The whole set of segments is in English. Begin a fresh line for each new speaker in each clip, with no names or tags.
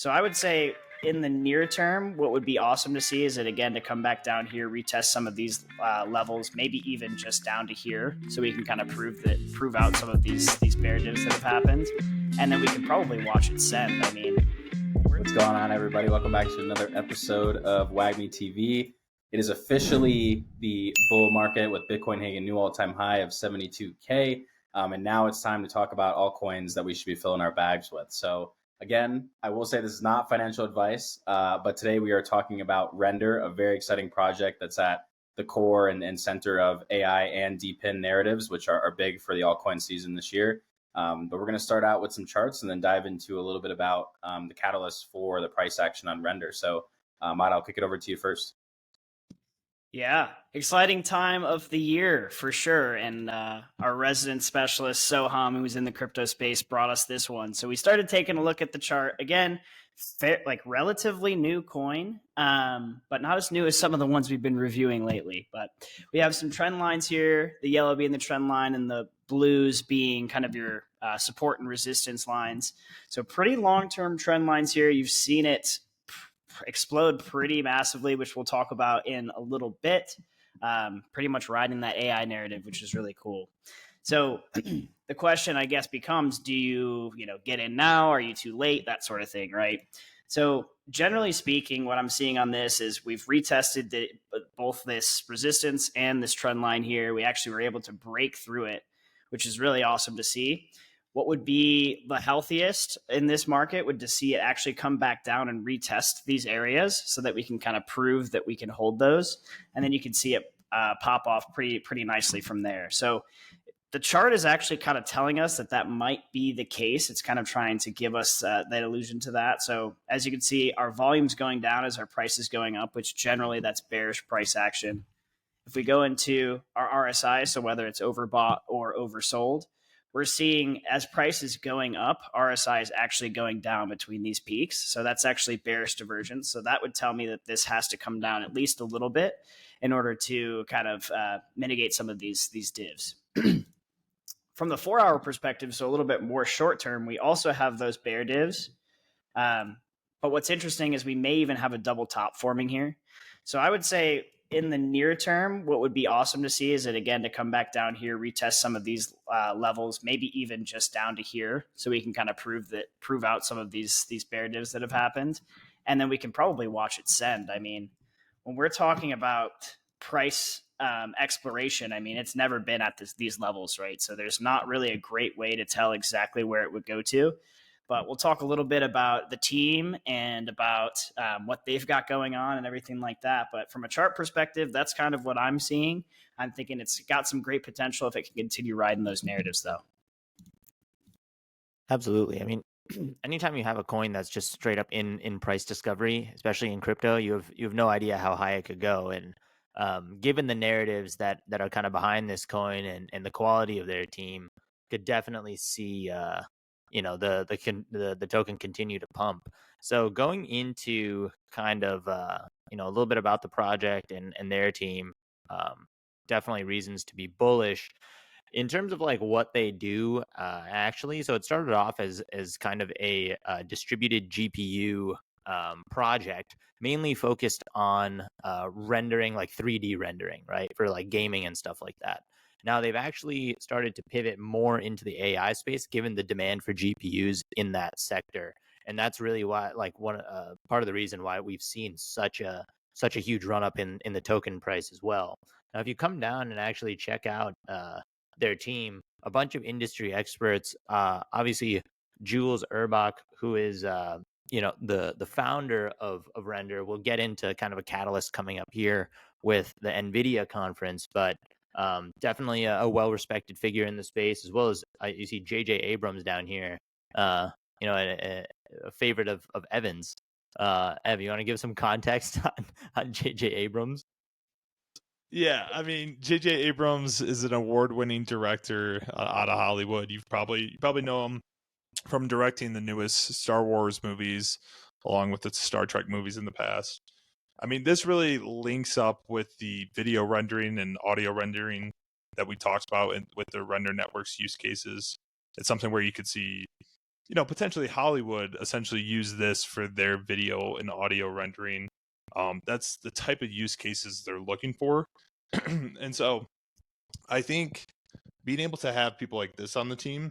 So I would say in the near term, what would be awesome to see is it again to come back down here, retest some of these levels, maybe even just down to here, so we can kind of prove out some of these bear divs that have happened, and then we can probably watch it send. I mean,
what's going on, everybody? Welcome back to another episode of WagmiTV. It is officially the bull market with Bitcoin hitting a new all-time high of 72K, and now it's time to talk about altcoins that we should be filling our bags with. So again, I will say this is not financial advice, but today we are talking about Render, a very exciting project that's at the core and center of AI and DePIN narratives, which are big for the altcoin season this year. But we're going to start out with some charts and then dive into a little bit about the catalyst for the price action on Render. So, Matt, I'll kick it over to you first.
Yeah, exciting time of the year for sure. And our resident specialist, Soham, who's in the crypto space, brought us this one. So we started taking a look at the chart. Again, relatively new coin, but not as new as some of the ones we've been reviewing lately. But we have some trend lines here, the yellow being the trend line and the blues being kind of your support and resistance lines. So pretty long-term trend lines here. You've seen it explode pretty massively, which we'll talk about in a little bit. Pretty much riding that AI narrative, which is really cool. So the question, I guess, becomes: do you get in now? Are you too late? That sort of thing, right? So generally speaking, what I'm seeing on this is we've retested both this resistance and this trend line here. We actually were able to break through it, which is really awesome to see. What would be the healthiest in this market would to see it actually come back down and retest these areas so that we can kind of prove that we can hold those. And then you can see it pop off pretty nicely from there. So the chart is actually kind of telling us that might be the case. It's kind of trying to give us that illusion to that. So as you can see, our volume's going down as our price is going up, which generally that's bearish price action. If we go into our RSI, so whether it's overbought or oversold, we're seeing as price is going up, RSI is actually going down between these peaks. So that's actually bearish divergence. So that would tell me that this has to come down at least a little bit in order to kind of mitigate some of these divs. From the 4-hour perspective, so a little bit more short term, we also have those bear divs. But what's interesting is we may even have a double top forming here. So I would say in the near term, what would be awesome to see is it again to come back down here, retest some of these levels, maybe even just down to here, so we can kind of prove out some of these bear divs that have happened, and then we can probably watch it send. I mean, when we're talking about price exploration, I mean, it's never been at these levels, right? So there's not really a great way to tell exactly where it would go to. But we'll talk a little bit about the team and about what they've got going on and everything like that. But from a chart perspective, that's kind of what I'm seeing. I'm thinking it's got some great potential if it can continue riding those narratives, though.
Absolutely. I mean, anytime you have a coin that's just straight up in price discovery, especially in crypto, you have no idea how high it could go. And given the narratives that are kind of behind this coin and the quality of their team, could definitely see the token continue to pump. So going into kind of a little bit about the project and their team, definitely reasons to be bullish in terms of like what they do actually. So it started off as kind of a distributed GPU project, mainly focused on rendering, like 3D rendering, right, for like gaming and stuff like that. Now they've actually started to pivot more into the AI space, given the demand for GPUs in that sector, and that's really why, like, one part of the reason why we've seen such a huge run up in the token price as well. Now, if you come down and actually check out their team, a bunch of industry experts, obviously Jules Erbach, who is the founder of Render. We'll get into kind of a catalyst coming up here with the NVIDIA conference, but definitely a well-respected figure in the space, as well as you see J.J. Abrams down here, a favorite of Evan's. Ev, you want to give some context on J.J. Abrams?
Yeah, I mean, J.J. Abrams is an award-winning director out of Hollywood. You probably know him from directing the newest Star Wars movies, along with the Star Trek movies in the past. I mean, this really links up with the video rendering and audio rendering that we talked about with the Render Network's use cases. It's something where you could see potentially Hollywood essentially use this for their video and audio rendering. That's the type of use cases they're looking for. And so I think being able to have people like this on the team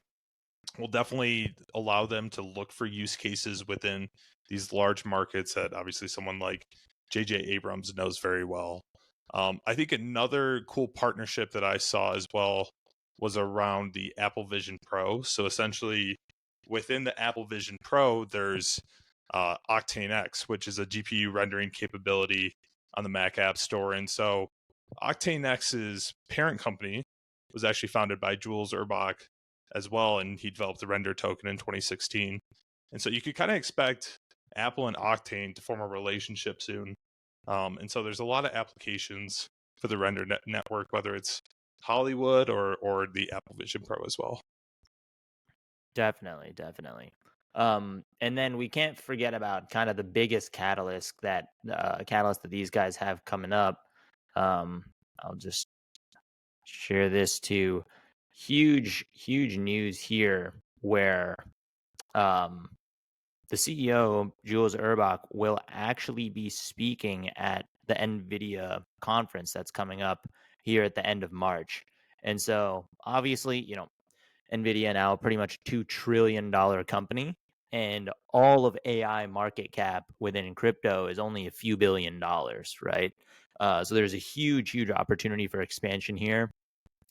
will definitely allow them to look for use cases within these large markets that obviously someone like J.J. Abrams knows very well. I think another cool partnership that I saw as well was around the Apple Vision Pro. So essentially, within the Apple Vision Pro, there's Octane X, which is a GPU rendering capability on the Mac App Store. And so Octane X's parent company was actually founded by Jules Urbach as well, and he developed the render token in 2016. And so you could kind of expect Apple and Octane to form a relationship soon. And so there's a lot of applications for the render network, whether it's Hollywood or the Apple Vision Pro as well.
Definitely. And then we can't forget about kind of the biggest catalyst that these guys have coming up. I'll just share this too. Huge news here where the CEO, Jules Urbach, will actually be speaking at the NVIDIA conference that's coming up here at the end of March. And so obviously, NVIDIA now pretty much $2 trillion company, and all of AI market cap within crypto is only a few $1 billion, right? So there's a huge opportunity for expansion here.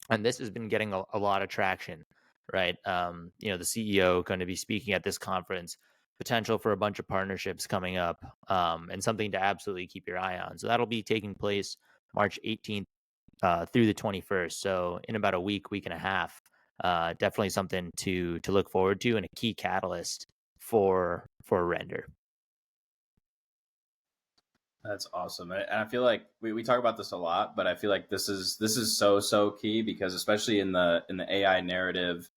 And this has been getting a lot of traction, right? The CEO going to be speaking at this conference, potential for a bunch of partnerships coming up, and something to absolutely keep your eye on. So that'll be taking place March 18th through the 21st. So in about a week and a half. Definitely something to look forward to, and a key catalyst for render.
That's awesome. And I feel like we talk about this a lot, but I feel like this is so key, because especially in the AI narrative,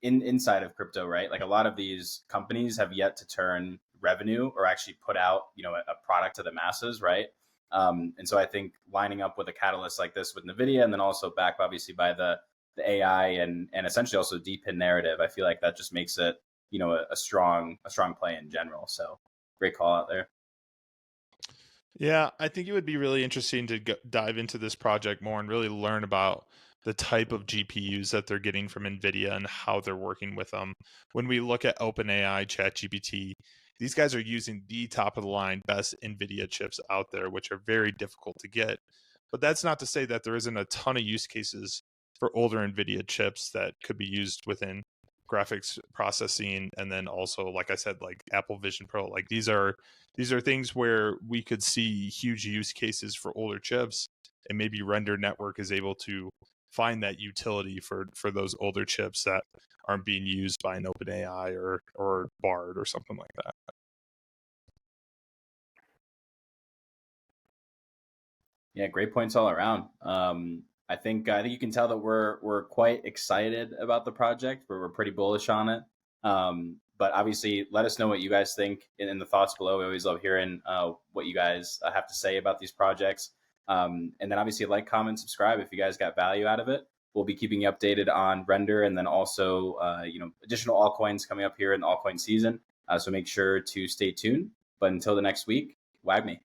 inside of crypto, right? Like a lot of these companies have yet to turn revenue or actually put out, a product to the masses, right? And so I think lining up with a catalyst like this with NVIDIA, and then also backed obviously by the AI and essentially also deep in narrative, I feel like that just makes it, a strong play in general. So great call out there.
Yeah, I think it would be really interesting to dive into this project more and really learn about the type of GPUs that they're getting from NVIDIA and how they're working with them. When we look at OpenAI, ChatGPT, these guys are using the top of the line, best NVIDIA chips out there, which are very difficult to get. But that's not to say that there isn't a ton of use cases for older NVIDIA chips that could be used within graphics processing. And then also, like I said, like Apple Vision Pro, like these are things where we could see huge use cases for older chips, and maybe Render Network is able to find that utility for those older chips that aren't being used by an OpenAI or Bard or something like that.
Yeah, great points all around. I think you can tell that we're quite excited about the project. We're pretty bullish on it. But obviously, let us know what you guys think in the thoughts below. We always love hearing what you guys have to say about these projects. And then obviously, like, comment, subscribe if you guys got value out of it. We'll be keeping you updated on Render, and then also additional altcoins coming up here in the altcoin season. So make sure to stay tuned. But until the next week, WagMe.